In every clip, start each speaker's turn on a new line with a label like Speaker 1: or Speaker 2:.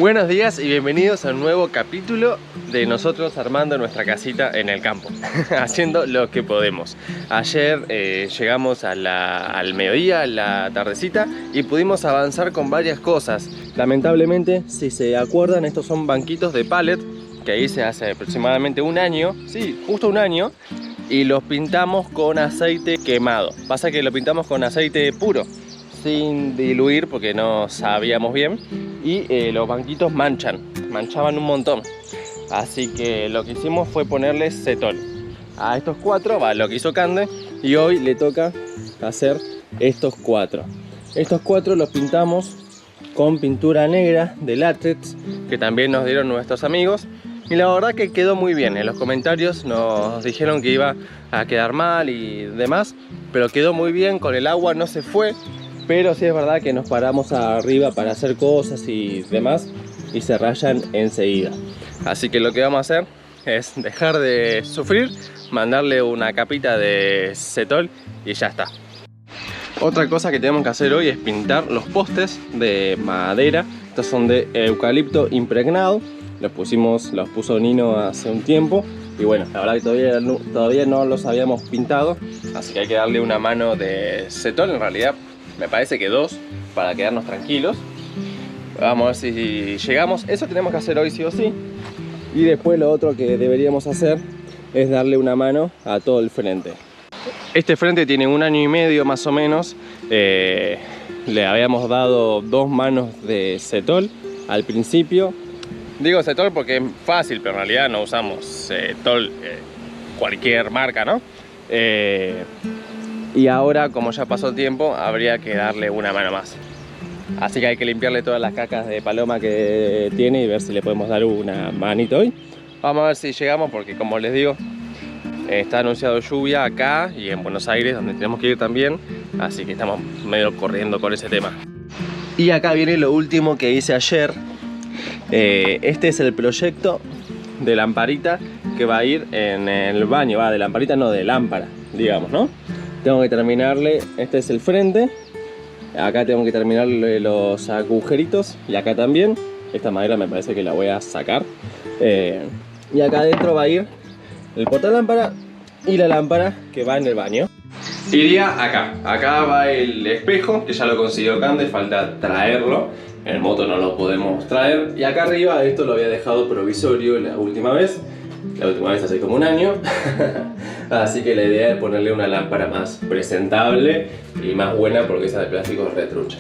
Speaker 1: Buenos días y bienvenidos a un nuevo capítulo de nosotros armando nuestra casita en el campo, haciendo lo que podemos. Ayer llegamos al mediodía, a la tardecita, y pudimos avanzar con varias cosas. Lamentablemente, si se acuerdan, estos son banquitos de pallet que hice hace aproximadamente un año, sí, justo un año, y los pintamos con aceite quemado. Pasa que lo pintamos con aceite puro, sin diluir porque no sabíamos bien, y los banquitos manchaban un montón, así que lo que hicimos fue ponerles cetol a estos cuatro, lo que hizo Cande, y hoy le toca hacer estos cuatro los pintamos con pintura negra de látex que también nos dieron nuestros amigos, y la verdad que quedó muy bien. En los comentarios nos dijeron que iba a quedar mal y demás, pero quedó muy bien, con el agua no se fue. Pero sí es verdad que nos paramos arriba para hacer cosas y demás y se rayan enseguida. Así que lo que vamos a hacer es dejar de sufrir, mandarle una capita de cetol y ya está. Otra cosa que tenemos que hacer hoy es pintar los postes de madera. Estos son de eucalipto impregnado. Los puso Nino hace un tiempo. Y bueno, la verdad que todavía no los habíamos pintado. Así que hay que darle una mano de cetol, en realidad me parece que 2, para quedarnos tranquilos. Vamos a ver si llegamos. Eso tenemos que hacer hoy sí o sí. Y después lo otro que deberíamos hacer es darle una mano a todo el frente. Este frente tiene un año y medio más o menos. Le habíamos dado 2 manos de cetol al principio. Digo cetol porque es fácil, pero en realidad no usamos cetol cualquier marca, ¿no? Y ahora, como ya pasó tiempo, habría que darle una mano más. Así que hay que limpiarle todas las cacas de paloma que tiene y ver si le podemos dar una manito hoy. Vamos a ver si llegamos, porque como les digo, está anunciado lluvia acá y en Buenos Aires, donde tenemos que ir también. Así que estamos medio corriendo con ese tema. Y acá viene lo último que hice ayer. Este es el proyecto de lamparita que va a ir en el baño. De lamparita no, de lámpara, digamos, ¿no? Tengo que terminarle, este es el frente. Acá tengo que terminarle los agujeritos. Y acá también. Esta madera me parece que la voy a sacar. Y acá adentro va a ir el portalámpara y la lámpara que va en el baño. Iría acá. Acá va el espejo, que ya lo consiguió Cande, falta traerlo. En el moto no lo podemos traer. Y acá arriba, esto lo había dejado provisorio la última vez. La última vez hace como un año. Así que la idea es ponerle una lámpara más presentable y más buena, porque esa de plástico es retrucha.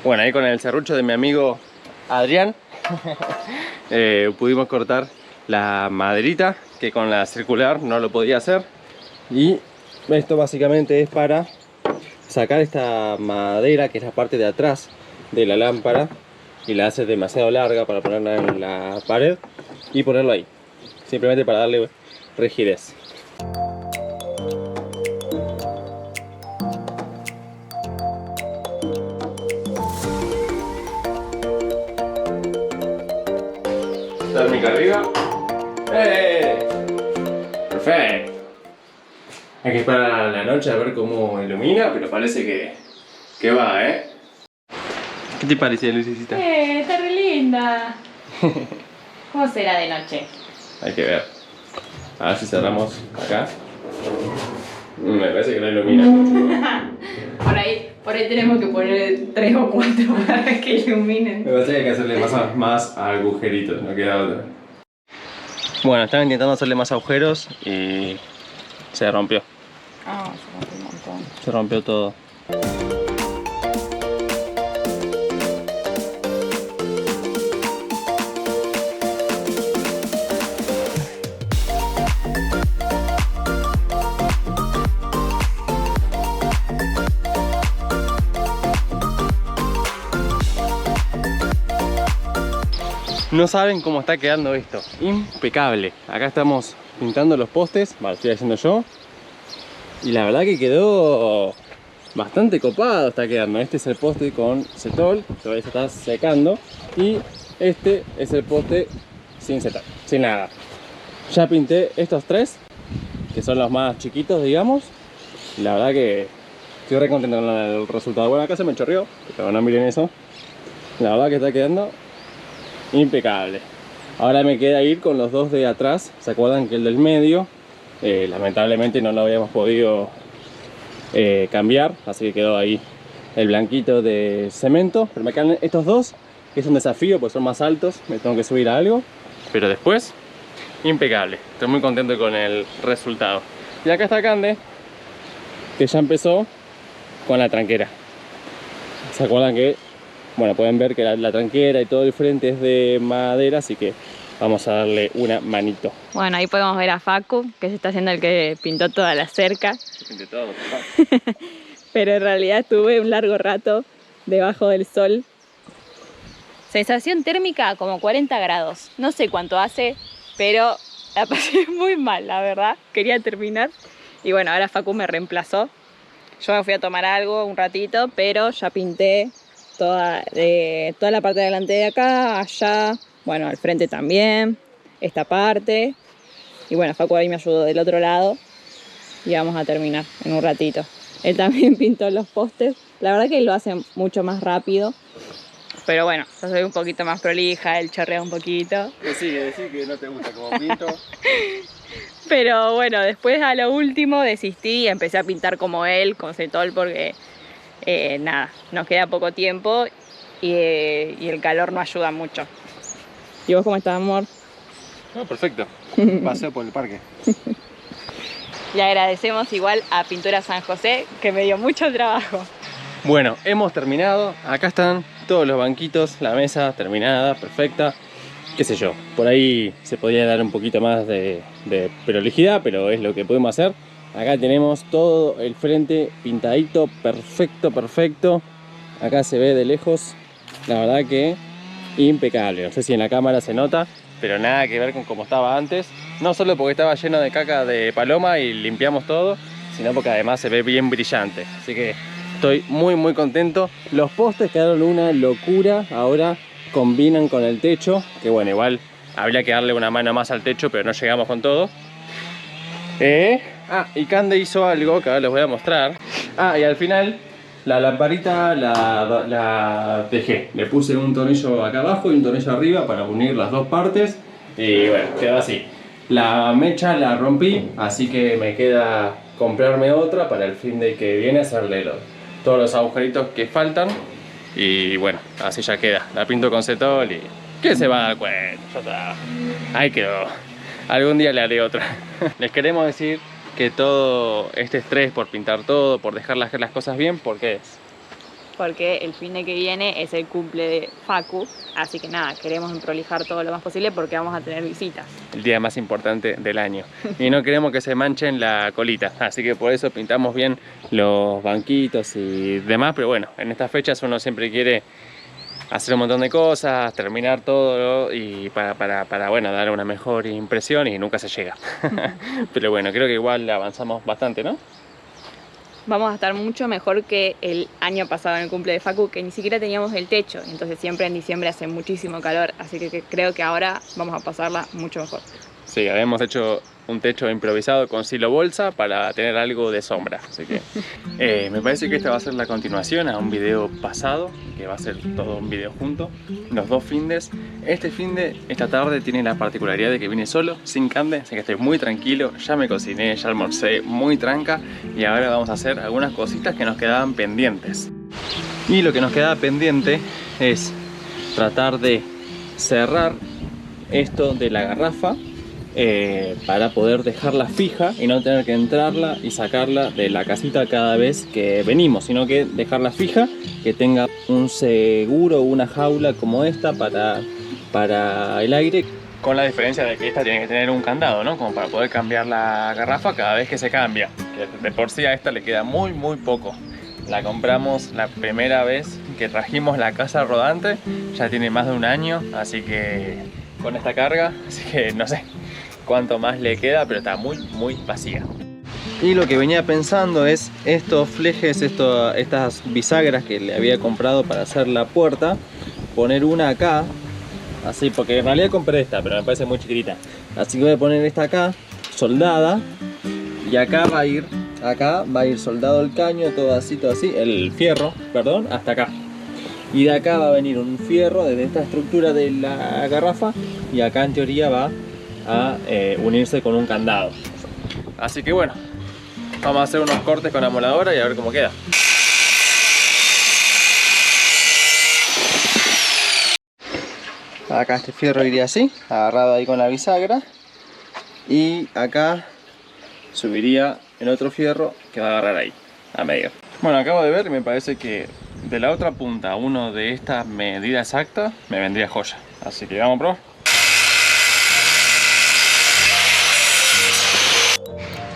Speaker 1: Bueno, ahí con el serrucho de mi amigo Adrián pudimos cortar la maderita, que con la circular no lo podía hacer. Y esto básicamente es para sacar esta madera, que es la parte de atrás de la lámpara, y la hace demasiado larga para ponerla en la pared y ponerlo ahí, simplemente para darle rigidez. Térmica arriba. Perfecto. Hay que esperar a la noche a ver cómo ilumina, pero parece que va, ¿eh? ¿Qué te parece, Lucecita?
Speaker 2: Está re linda. ¿Cómo será de noche?
Speaker 1: Hay que ver. A ver si cerramos acá. Me parece que no ilumina.
Speaker 2: Por ahí tenemos que poner 3 o 4 para que iluminen.
Speaker 1: Me parece que hay que hacerle más agujeritos, no queda otra. Bueno, estaba intentando hacerle más agujeros y se rompió.
Speaker 2: Ah, se rompió un montón.
Speaker 1: Se rompió todo. No saben cómo está quedando esto. Impecable. Acá estamos pintando los postes. Lo estoy haciendo yo. Y la verdad que quedó bastante copado, está quedando. Este es el poste con cetol, todavía se está secando. Y este es el poste sin cetol, sin nada. Ya pinté estos 3, que son los más chiquitos, digamos. La verdad que estoy re contento con el resultado. Bueno, acá se me chorreó, pero no miren eso. La verdad que está quedando impecable. Ahora me queda ir con los 2 de atrás. ¿Se acuerdan que el del medio lamentablemente no lo habíamos podido cambiar? Así que quedó ahí el blanquito de cemento. Pero me quedan estos 2, que es un desafío porque son más altos. Me tengo que subir a algo. Pero después, impecable. Estoy muy contento con el resultado. Y acá está Cande, que ya empezó con la tranquera. ¿Se acuerdan que, bueno, pueden ver que la tranquera y todo el frente es de madera, así que vamos a darle una manito?
Speaker 2: Bueno, ahí podemos ver a Facu, que se está haciendo el que pintó toda la cerca.
Speaker 1: Pinté todo.
Speaker 2: Pero en realidad estuve un largo rato debajo del sol. Sensación térmica como 40 grados. No sé cuánto hace, pero la pasé muy mal, la verdad. Quería terminar. Y bueno, ahora Facu me reemplazó. Yo me fui a tomar algo un ratito, pero ya pinté toda la parte de delante de acá, allá, bueno, al frente también, esta parte. Y bueno, Facu ahí me ayudó del otro lado y vamos a terminar en un ratito. Él también pintó los postes. La verdad que él lo hace mucho más rápido, pero bueno, yo soy un poquito más prolija, él chorrea un poquito.
Speaker 1: Decí que no te gusta como pinto.
Speaker 2: Pero bueno, después a lo último desistí y empecé a pintar como él, con cetol, porque nada, nos queda poco tiempo y el calor no ayuda mucho. ¿Y vos cómo estás, amor?
Speaker 1: No, perfecto. Paseo por el parque.
Speaker 2: Le agradecemos igual a Pintura San José, que me dio mucho trabajo.
Speaker 1: Bueno, hemos terminado. Acá están todos los banquitos, la mesa terminada, perfecta. Qué sé yo, por ahí se podría dar un poquito más de prolijidad, pero es lo que podemos hacer. Acá tenemos todo el frente pintadito, perfecto, perfecto. Acá se ve de lejos, la verdad que impecable. No sé si en la cámara se nota, pero nada que ver con cómo estaba antes. No solo porque estaba lleno de caca de paloma y limpiamos todo, sino porque además se ve bien brillante. Así que estoy muy muy contento. Los postes quedaron una locura. Ahora combinan con el techo, que bueno, igual habría que darle una mano más al techo, pero no llegamos con todo. Y Cande hizo algo que ahora les voy a mostrar. Y al final la lamparita la dejé. Le puse un tornillo acá abajo y un tornillo arriba para unir las dos partes. Y bueno, quedó así. La mecha la rompí, así que me queda comprarme otra para el fin de que viene, hacerle todos los agujeritos que faltan. Y bueno, así ya queda. La pinto con cetol y ¿qué se va a dar cuenta? Ya está. Ahí quedó. Algún día le haré otra. Les queremos decir que todo este estrés por pintar todo, por dejar las cosas bien, ¿por qué es?
Speaker 2: Porque el fin de que viene es el cumple de Facu, así que nada, queremos prolijar todo lo más posible porque vamos a tener visitas.
Speaker 1: El día más importante del año. Y no queremos que se manchen la colita, así que por eso pintamos bien los banquitos y demás, pero bueno, en estas fechas uno siempre quiere hacer un montón de cosas, terminar todo y para bueno, dar una mejor impresión y nunca se llega. Pero bueno, creo que igual avanzamos bastante, ¿no?
Speaker 2: Vamos a estar mucho mejor que el año pasado en el cumple de Facu, que ni siquiera teníamos el techo, entonces siempre en diciembre hace muchísimo calor, así que creo que ahora vamos a pasarla mucho mejor.
Speaker 1: Sí, habíamos hecho un techo improvisado con silo bolsa para tener algo de sombra, así que me parece que esta va a ser la continuación a un video pasado, que va a ser todo un video junto, los dos findes. Esta tarde tiene la particularidad de que vine solo, sin Cande, así que estoy muy tranquilo, ya me cociné, ya almorcé, muy tranca, y ahora vamos a hacer algunas cositas que nos quedaban pendientes. Y lo que nos quedaba pendiente es tratar de cerrar esto de la garrafa, para poder dejarla fija y no tener que entrarla y sacarla de la casita cada vez que venimos, sino que dejarla fija, que tenga un seguro, una jaula como esta para el aire, con la diferencia de que esta tiene que tener un candado, ¿no? Como para poder cambiar la garrafa cada vez que se cambia, que de por sí a esta le queda muy poco. La compramos la primera vez que trajimos la casa rodante, ya tiene más de un año, así que con esta carga, así que no sé cuánto más le queda, pero está muy vacía. Y lo que venía pensando es estos flejes, estas bisagras que le había comprado para hacer la puerta, poner una acá, así, porque en realidad compré esta, pero me parece muy chiquitita. Así que voy a poner esta acá, soldada. Y acá va a ir soldado el caño, todo así, el fierro, perdón, hasta acá. Y de acá va a venir un fierro desde esta estructura de la garrafa. Y acá en teoría va a unirse con un candado. Así que bueno, vamos a hacer unos cortes con la amoladora y a ver cómo queda. Acá este fierro iría así, agarrado ahí con la bisagra. Y acá subiría el otro fierro que va a agarrar ahí, a medio. Bueno, acabo de ver y me parece que de la otra punta a uno de estas medidas exactas me vendría joya. Así que vamos a probar.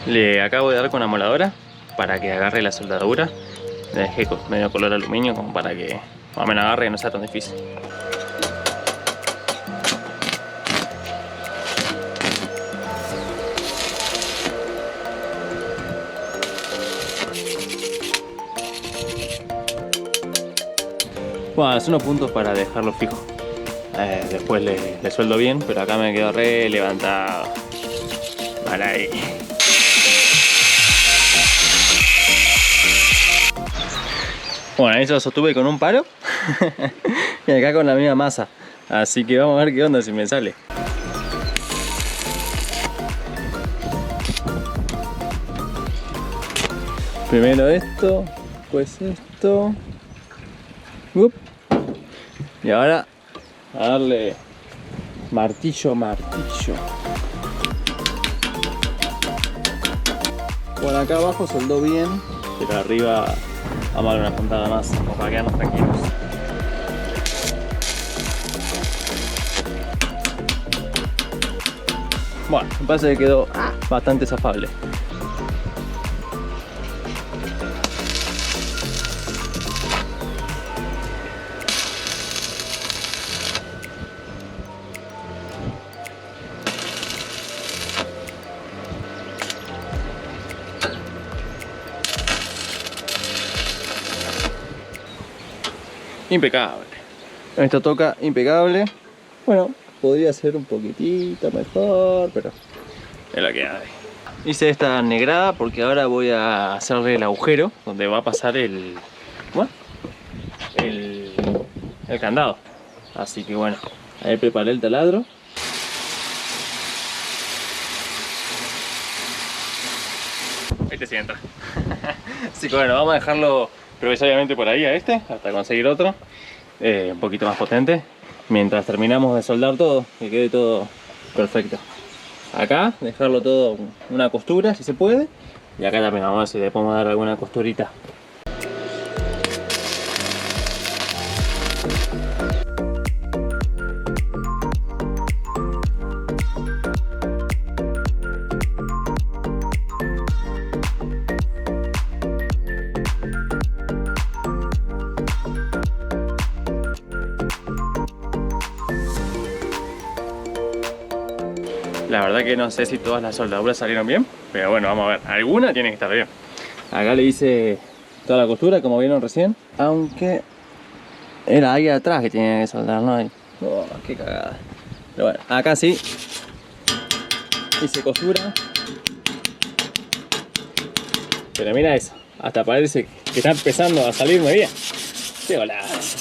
Speaker 1: Le acabo de dar con la amoladora para que agarre la soldadura. Le dejé medio color aluminio como para que más o menos agarre y no sea tan difícil. Bueno, es unos puntos para dejarlo fijo. Después le sueldo bien, pero acá me quedo re levantado. Vale ahí. Bueno, ahí se lo sostuve con un palo. Y acá con la misma masa. Así que vamos a ver qué onda si me sale. Primero esto, pues esto. Y ahora a darle martillo. Por acá abajo soldó bien, pero arriba vamos a darle una puntada más como para quedarnos tranquilos. Bueno, me parece que quedó bastante zafable. Impecable. Esto toca impecable. Bueno, podría ser un poquitito mejor, pero es lo que hay. Hice esta negrada porque ahora voy a hacerle el agujero donde va a pasar el candado. Así que bueno, ahí preparé el taladro. Este sí entra. Así que bueno, vamos a dejarlo provisoriamente por ahí a este, hasta conseguir otro un poquito más potente, mientras terminamos de soldar todo, que quede todo perfecto. Acá dejarlo todo una costura si se puede, y acá también vamos a ver si le podemos dar alguna costurita. La verdad que no sé si todas las soldaduras salieron bien, pero bueno, vamos a ver. Alguna tiene que estar bien. Acá le hice toda la costura, como vieron recién. Aunque era ahí atrás que tenía que soldar, ¿no? Oh, qué cagada. Pero bueno, acá sí hice costura. Pero mira eso, hasta parece que está empezando a salirme bien. Qué golazo.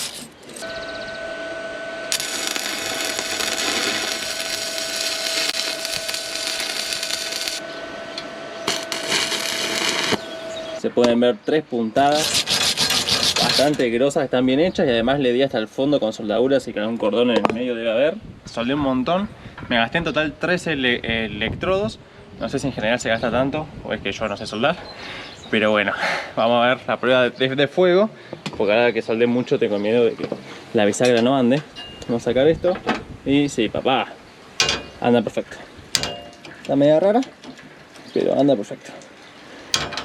Speaker 1: Se pueden ver 3 puntadas bastante grosas, están bien hechas, y además le di hasta el fondo con soldaduras y con un cordón en el medio debe haber. Soldé un montón, me gasté en total 13 electrodos. No sé si en general se gasta tanto o es que yo no sé soldar, pero bueno, vamos a ver la prueba de fuego, porque ahora que soldé mucho tengo miedo de que la bisagra no ande. Vamos a sacar esto y sí, papá, anda perfecto. Está media rara, pero anda perfecto.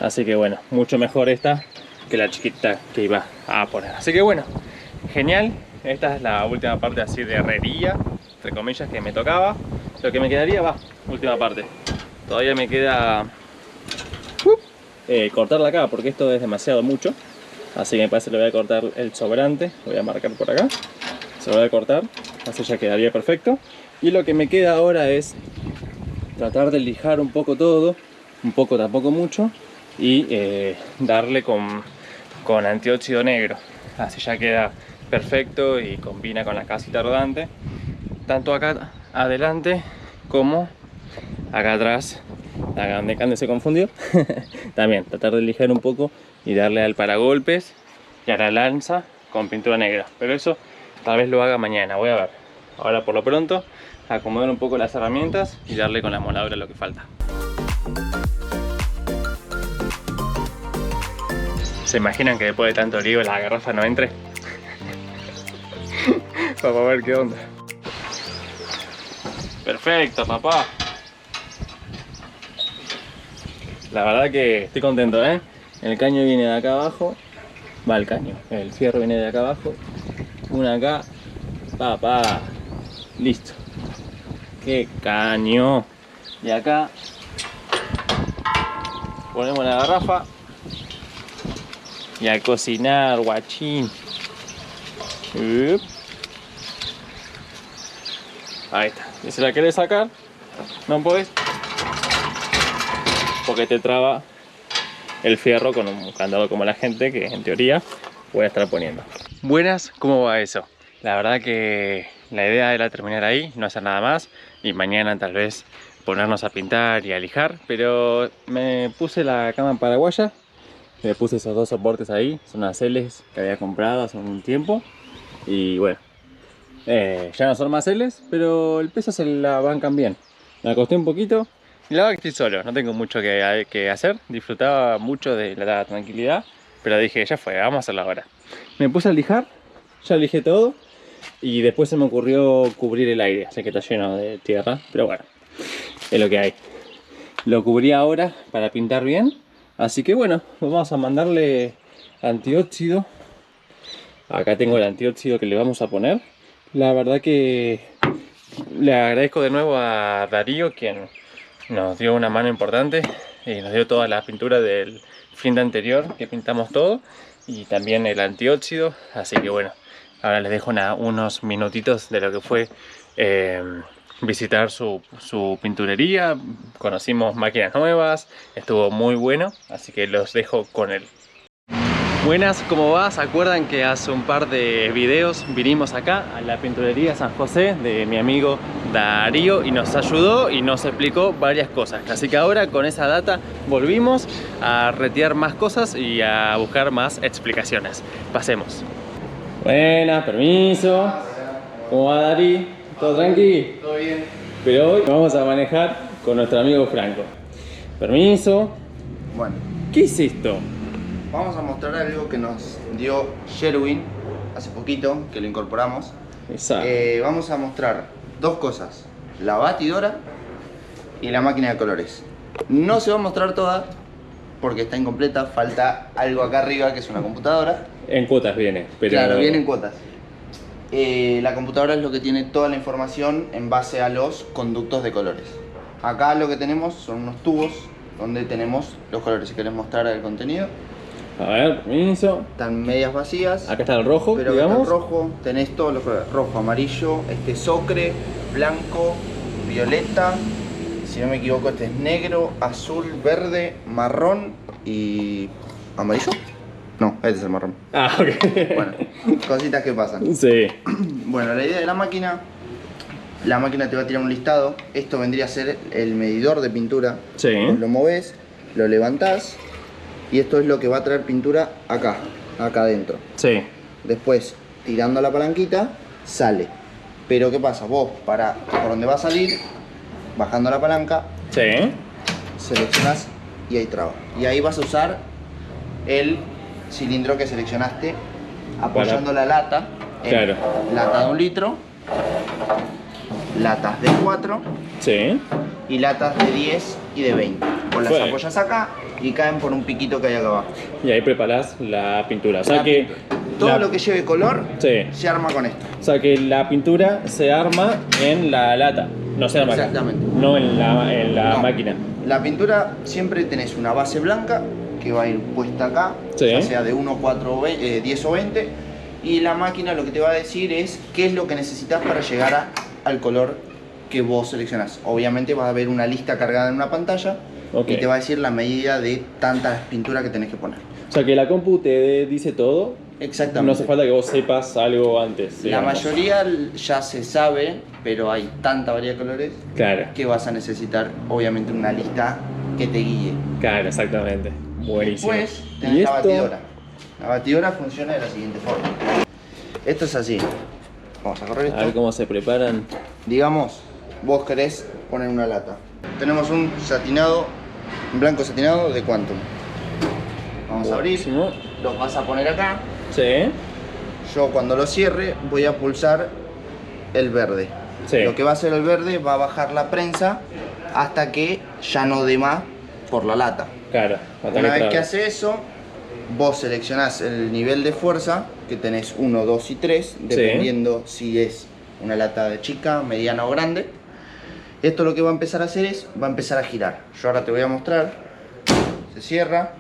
Speaker 1: Así que bueno, mucho mejor esta que la chiquita que iba a poner. Así que bueno, genial. Esta es la última parte así de herrería, entre comillas, que me tocaba. Lo que me quedaría, última parte. Todavía me queda cortarla acá, porque esto es demasiado mucho. Así que me parece que le voy a cortar el sobrante. Lo voy a marcar por acá. Se lo voy a cortar, así ya quedaría perfecto. Y lo que me queda ahora es tratar de lijar un poco todo, un poco, tampoco mucho, y darle con antióxido negro. Así ya queda perfecto y combina con la casita rodante, tanto acá adelante como acá atrás. Acá donde Cande se confundió. También tratar de lijar un poco y darle al paragolpes y a la lanza con pintura negra, pero eso tal vez lo haga mañana, voy a ver. Ahora por lo pronto acomodar un poco las herramientas y darle con la moladora lo que falta. ¿Se imaginan que después de tanto lío la garrafa no entre? Vamos a ver qué onda. Perfecto, papá. La verdad que estoy contento, ¿eh? El caño viene de acá abajo. Va el caño, el fierro viene de acá abajo. Una acá. Papá. Listo. ¡Qué caño! Y acá ponemos la garrafa. Y a cocinar, guachín. Ahí está. Y si la querés sacar, no podés, porque te traba el fierro con un candado como la gente que en teoría voy a estar poniendo. Buenas, ¿cómo va eso? La verdad que la idea era terminar ahí, no hacer nada más, y mañana tal vez ponernos a pintar y a lijar, pero me puse la cama paraguaya, le puse esos dos soportes ahí, son unas L's que había comprado hace un tiempo, y bueno, ya no son más L's, pero el peso se la bancan bien. Me acosté un poquito. Y la verdad que estoy solo, no tengo mucho que hacer, disfrutaba mucho de la tranquilidad, pero dije, ya fue, vamos a hacerlo ahora. Me puse a lijar, ya lijé todo, y después se me ocurrió cubrir el aire, sé que está lleno de tierra, pero bueno, es lo que hay. Lo cubrí ahora para pintar bien, así que bueno, vamos a mandarle antióxido. Acá tengo el antióxido que le vamos a poner. La verdad que le agradezco de nuevo a Darío, quien nos dio una mano importante y nos dio toda la pintura del fin de anterior que pintamos todo, y también el antióxido. Así que bueno, ahora les dejo unos minutitos de lo que fue visitar su pinturería. Conocimos máquinas nuevas, estuvo muy bueno, así que los dejo con él. Buenas, ¿cómo va? ¿Se acuerdan que hace un par de videos vinimos acá a la pinturería San José de mi amigo Darío y nos ayudó y nos explicó varias cosas? Así que ahora con esa data volvimos a retirar más cosas y a buscar más explicaciones. Pasemos. Buenas, permiso. ¿Cómo va, Darí? ¿Todo tranqui?
Speaker 3: Todo bien.
Speaker 1: Pero hoy vamos a manejar con nuestro amigo Franco. Permiso.
Speaker 3: Bueno,
Speaker 1: ¿Qué es esto?
Speaker 3: vamos a mostrar algo que nos dio Sherwin hace poquito, que lo incorporamos.
Speaker 1: Exacto.
Speaker 3: Vamos a mostrar dos cosas: la batidora y la máquina de colores. No se va a mostrar toda porque está incompleta, falta algo acá arriba que es una computadora.
Speaker 1: En cuotas viene, pero...
Speaker 3: Claro, viene en cuotas. La computadora es lo que tiene toda la información en base a los conductos de colores. Acá lo que tenemos son unos tubos donde tenemos los colores. Si querés mostrar el contenido.
Speaker 1: A ver, permiso.
Speaker 3: Están medias vacías.
Speaker 1: Acá está el rojo,
Speaker 3: Pero acá está
Speaker 1: digamos.
Speaker 3: el rojo, tenés todos los colores: rojo, amarillo, este es ocre, blanco, violeta, si no me equivoco este es negro, azul, verde, marrón y... ¿amarillo? No, este es el marrón.
Speaker 1: Ah, ok.
Speaker 3: Bueno, cositas que pasan.
Speaker 1: Sí.
Speaker 3: Bueno, la idea de la máquina te va a tirar un listado. Esto vendría a ser el medidor de pintura.
Speaker 1: Sí.
Speaker 3: Vos lo movés, lo levantás y esto es lo que va a traer pintura acá adentro.
Speaker 1: Sí.
Speaker 3: Después, tirando la palanquita, sale. Pero ¿qué pasa? Vos, por donde va a salir, bajando la palanca,
Speaker 1: Sí.
Speaker 3: seleccionás y ahí traba. Y ahí vas a usar el cilindro que seleccionaste apoyando la lata en
Speaker 1: Claro.
Speaker 3: lata de 1 litro, latas de 4
Speaker 1: Sí.
Speaker 3: y latas de 10 y de 20. Vos las
Speaker 1: Bueno.
Speaker 3: apoyas acá y caen por un piquito que hay acá abajo.
Speaker 1: Y ahí preparás la pintura. O sea
Speaker 3: La
Speaker 1: que...
Speaker 3: pintura. Todo lo que lleve color
Speaker 1: Sí.
Speaker 3: se arma con esto.
Speaker 1: O sea que la pintura se arma en la lata. No se arma acá.
Speaker 3: Exactamente.
Speaker 1: No en la
Speaker 3: No.
Speaker 1: máquina.
Speaker 3: La pintura siempre tenés una base blanca que va a ir puesta acá,
Speaker 1: Sí.
Speaker 3: ya sea de 1, 4, 10 o 20. Y la máquina lo que te va a decir es qué es lo que necesitas para llegar al color que vos seleccionás. Obviamente va a haber una lista cargada en una pantalla y te va a decir la medida de tanta pintura que tenés que poner.
Speaker 1: O sea que la compu te dice todo.
Speaker 3: Exactamente.
Speaker 1: No hace falta que vos sepas algo antes.
Speaker 3: La mayoría ya se sabe, pero hay tanta variedad de colores que vas a necesitar obviamente una lista que te guíe.
Speaker 1: Claro, exactamente. Buenísimo.
Speaker 3: Después tenés la batidora. La batidora funciona de la siguiente forma. Esto es así. Vamos a correr esto.
Speaker 1: A ver cómo se preparan.
Speaker 3: Digamos, vos querés poner una lata. Tenemos un satinado, un blanco satinado de Quantum. Vamos a abrir, los vas a poner acá.
Speaker 1: Sí.
Speaker 3: Yo cuando lo cierre voy a pulsar el verde.
Speaker 1: Sí.
Speaker 3: Lo que va a hacer el verde va a bajar la prensa hasta que ya no dé más por la lata.
Speaker 1: Claro.
Speaker 3: Una vez que hace eso, vos seleccionás el nivel de fuerza, que tenés 1, 2 y 3, dependiendo si es una lata de chica, mediana o grande. Esto lo que va a empezar a hacer es, va a empezar a girar. Yo ahora te voy a mostrar. Se cierra.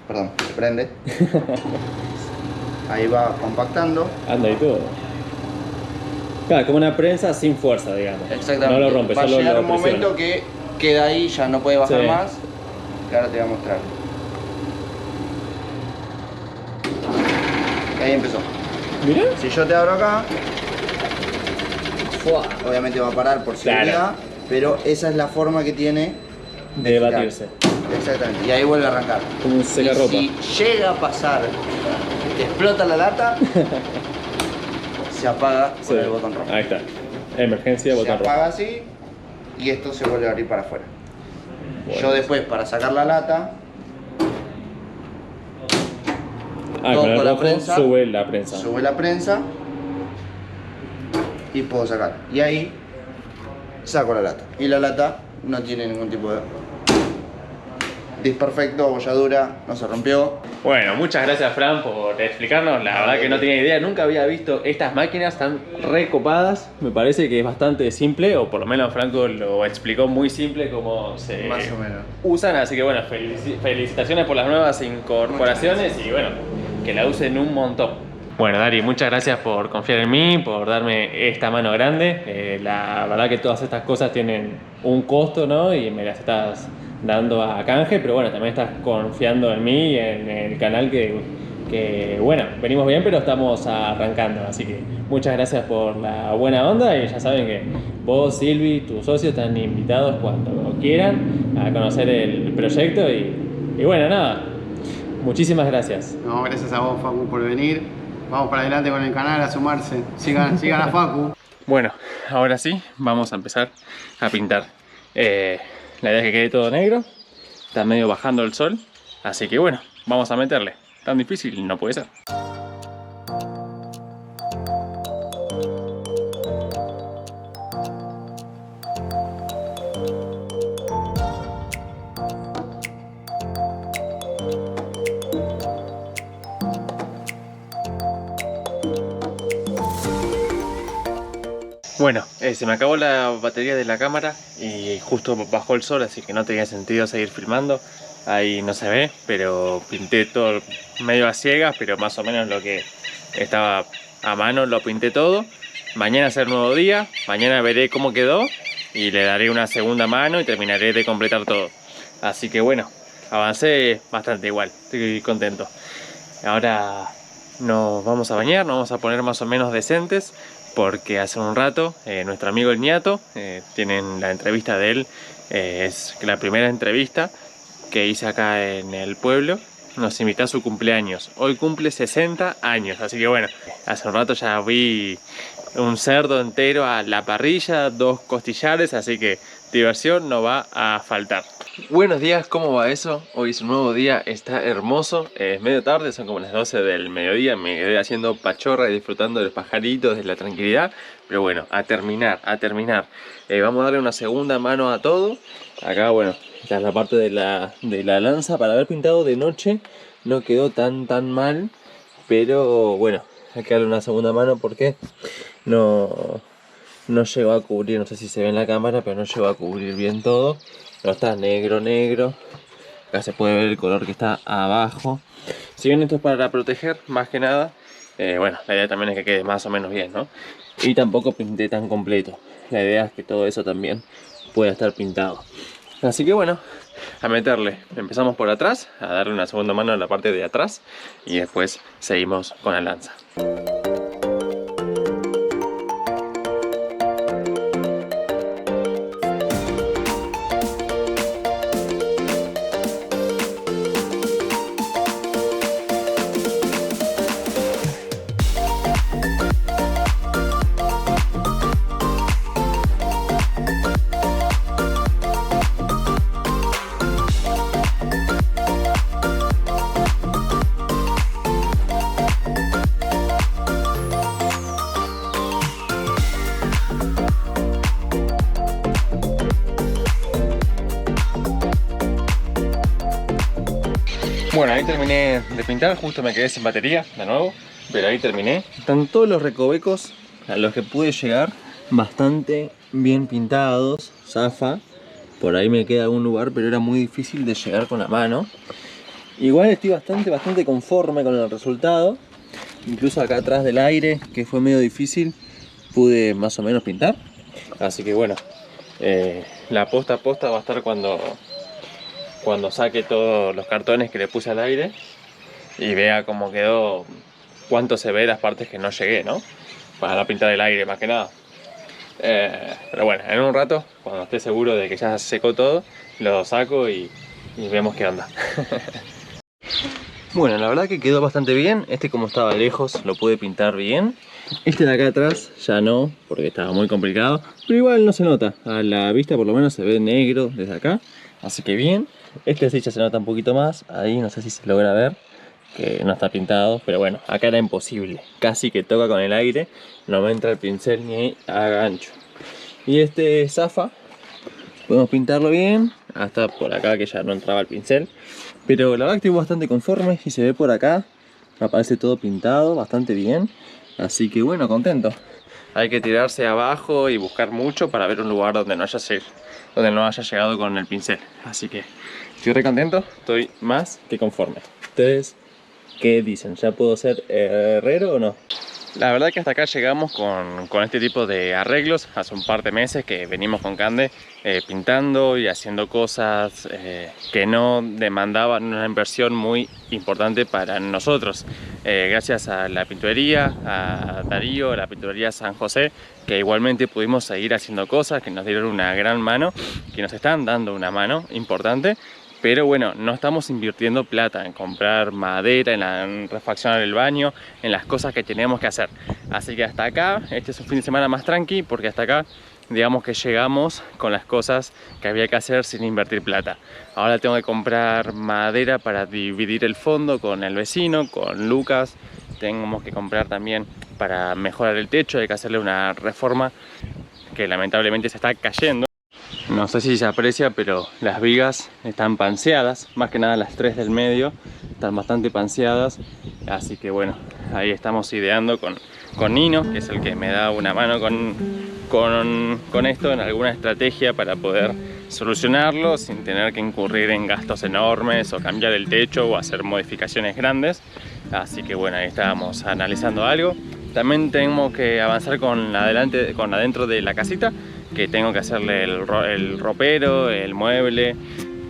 Speaker 3: Perdón, se prende. Ahí va compactando.
Speaker 1: Anda y todo. Claro, como una prensa sin fuerza, digamos.
Speaker 3: Exactamente.
Speaker 1: No lo rompe,
Speaker 3: va a
Speaker 1: solo
Speaker 3: llegar
Speaker 1: lo
Speaker 3: un
Speaker 1: presiona.
Speaker 3: momento que queda ahí, ya no puede bajar más. Que ahora te voy a mostrar. Y ahí empezó.
Speaker 1: Mirá.
Speaker 3: Si yo te abro acá, obviamente va a parar por seguridad, pero esa es la forma que tiene
Speaker 1: de batirse.
Speaker 3: Exactamente, y ahí vuelve a arrancar.
Speaker 1: Como un secarropa.
Speaker 3: Si llega a pasar que explota la lata, se apaga con el botón rojo.
Speaker 1: Ahí está. Emergencia,
Speaker 3: Se
Speaker 1: botón rojo.
Speaker 3: apaga así y esto se vuelve a abrir para afuera.
Speaker 1: Bueno.
Speaker 3: Yo después, para sacar la lata,
Speaker 1: con el rojo sube la prensa.
Speaker 3: Sube la prensa y puedo sacar. Y ahí saco la lata. Y la lata no tiene ningún tipo de desperfecto, bolladura, no se rompió.
Speaker 1: Bueno, muchas gracias Fran por explicarnos. La verdad que no tenía idea, nunca había visto estas máquinas tan recopadas. Me parece que es bastante simple, o por lo menos Franco lo explicó muy simple cómo se
Speaker 3: Más o menos.
Speaker 1: usan. Así que bueno, felicitaciones por las nuevas incorporaciones y bueno, que la usen un montón. Bueno Dari, muchas gracias por confiar en mí, por darme esta mano grande. La verdad que todas estas cosas tienen un costo, ¿no? Y me las estás dando a canje, pero bueno, también estás confiando en mí y en el canal que bueno, venimos bien, pero estamos arrancando, así que muchas gracias por la buena onda y ya saben que vos, Silvi, tus socios están invitados cuando quieran a conocer el proyecto y bueno, nada, muchísimas gracias.
Speaker 4: No, gracias a vos, Facu, por venir. Vamos para adelante con el canal, a sumarse. Sigan a Facu.
Speaker 1: Bueno, ahora sí, vamos a empezar a pintar. La idea es que quede todo negro, está medio bajando el sol, así que bueno, vamos a meterle. Tan difícil no puede ser. Bueno, se me acabó la batería de la cámara y justo bajó el sol, así que no tenía sentido seguir filmando. Ahí no se ve, pero pinté todo medio a ciegas, pero más o menos lo que estaba a mano lo pinté todo. Mañana es el nuevo día, mañana veré cómo quedó y le daré una segunda mano y terminaré de completar todo. Así que bueno, avancé bastante igual, estoy contento. Ahora nos vamos a bañar, nos vamos a poner más o menos decentes, porque hace un rato nuestro amigo el Niato, tienen la entrevista de él, es la primera entrevista que hice acá en el pueblo, nos invitó a su cumpleaños. Hoy cumple 60 años, así que bueno, hace un rato ya vi un cerdo entero a la parrilla, 2 costillares, así que diversión no va a faltar. Buenos días, ¿cómo va eso? Hoy es un nuevo día, está hermoso, es medio tarde, son como las 12 del mediodía, me quedé haciendo pachorra y disfrutando de los pajaritos, de la tranquilidad, pero bueno, a terminar. Vamos a darle una segunda mano a todo. Acá, bueno, esta es la parte de la lanza. Para haber pintado de noche no quedó tan mal, pero bueno, hay que darle una segunda mano porque no llegó a cubrir, no sé si se ve en la cámara, pero no llegó a cubrir bien todo. No está negro. Acá se puede ver el color que está abajo. Si bien esto es para proteger, más que nada, bueno, la idea también es que quede más o menos bien, ¿no? Y tampoco pinté tan completo. La idea es que todo eso también pueda estar pintado. Así que bueno, a meterle. Empezamos por atrás, a darle una segunda mano a la parte de atrás y después seguimos con la lanza. Bueno, ahí terminé de pintar, justo me quedé sin batería de nuevo, pero ahí terminé. Están todos los recovecos a los que pude llegar bastante bien pintados, zafa. Por ahí me queda algún lugar, pero era muy difícil de llegar con la mano. Igual estoy bastante conforme con el resultado. Incluso acá atrás del aire, que fue medio difícil, pude más o menos pintar. Así que bueno, la posta a posta va a estar cuando saque todos los cartones que le puse al aire y vea cómo quedó, cuánto se ve las partes que no llegué, ¿no? Para no pintar el aire más que nada. Pero bueno, en un rato, cuando esté seguro de que ya se secó todo, lo saco y vemos qué onda. Bueno, la verdad que quedó bastante bien. Este, como estaba lejos, lo pude pintar bien. Este de acá atrás ya no, porque estaba muy complicado, pero igual no se nota. A la vista por lo menos se ve negro desde acá, así que bien. Este sí ya se nota un poquito más, ahí no sé si se logra ver, que no está pintado, pero bueno, acá era imposible. Casi que toca con el aire, no me entra el pincel ni a gancho. Y este zafa, podemos pintarlo bien, hasta por acá que ya no entraba el pincel. Pero la verdad que estoy bastante conforme, y se ve por acá, aparece todo pintado, bastante bien. Así que bueno, contento. Hay que tirarse abajo y buscar mucho para ver un lugar donde no haya llegado con el pincel. Así que estoy re contento, estoy más que conforme. ¿Ustedes qué dicen? ¿Ya puedo ser herrero o no? La verdad que hasta acá llegamos con este tipo de arreglos. Hace un par de meses que venimos con Cande pintando y haciendo cosas que no demandaban una inversión muy importante para nosotros. Gracias a la pinturería, a Darío, a la pinturería San José, que igualmente pudimos seguir haciendo cosas, que nos dieron una gran mano, que nos están dando una mano importante. Pero bueno, no estamos invirtiendo plata en comprar madera, en refaccionar el baño, en las cosas que tenemos que hacer. Así que hasta acá, este es un fin de semana más tranqui, porque hasta acá, digamos que llegamos con las cosas que había que hacer sin invertir plata. Ahora tengo que comprar madera para dividir el fondo con el vecino, con Lucas. Tenemos que comprar también para mejorar el techo, hay que hacerle una reforma que lamentablemente se está cayendo. No sé si se aprecia, pero las vigas están panseadas, más que nada las 3 del medio están bastante panseadas, así que bueno, ahí estamos ideando con Nino, que es el que me da una mano con esto, en alguna estrategia para poder solucionarlo sin tener que incurrir en gastos enormes o cambiar el techo o hacer modificaciones grandes. Así que bueno, ahí estábamos analizando algo. También tenemos que avanzar con adentro de la casita, que tengo que hacerle el ropero, el mueble,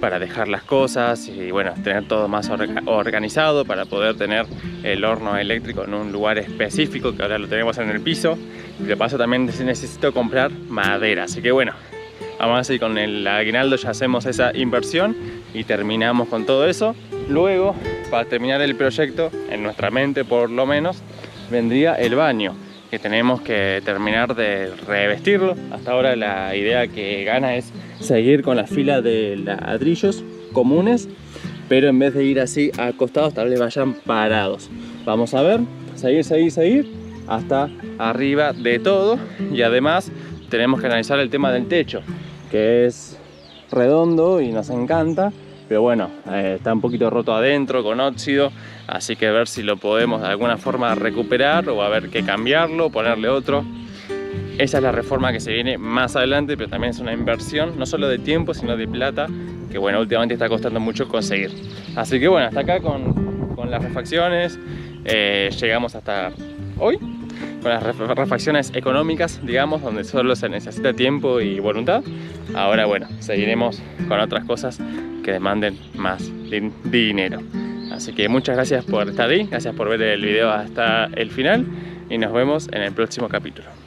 Speaker 1: para dejar las cosas y bueno, tener todo más organizado para poder tener el horno eléctrico en un lugar específico, que ahora lo tenemos en el piso. Y de paso también necesito comprar madera, así que bueno, vamos a seguir con el aguinaldo, ya hacemos esa inversión y terminamos con todo eso. Luego, para terminar el proyecto, en nuestra mente por lo menos, vendría el baño, que tenemos que terminar de revestirlo. Hasta ahora la idea que gana es seguir con la fila de ladrillos comunes, pero en vez de ir así acostados, tal vez vayan parados. Vamos a ver, seguir hasta arriba de todo. Y además tenemos que analizar el tema del techo, que es redondo y nos encanta, pero bueno, está un poquito roto adentro con óxido, así que a ver si lo podemos de alguna forma recuperar o a ver qué cambiarlo, ponerle otro. Esa es la reforma que se viene más adelante, pero también es una inversión, no solo de tiempo, sino de plata, que bueno, últimamente está costando mucho conseguir. Así que bueno, hasta acá con las refacciones, llegamos hasta hoy con las refacciones económicas, digamos, donde solo se necesita tiempo y voluntad. Ahora bueno, seguiremos con otras cosas que demanden más dinero. Así que muchas gracias por estar ahí, gracias por ver el video hasta el final y nos vemos en el próximo capítulo.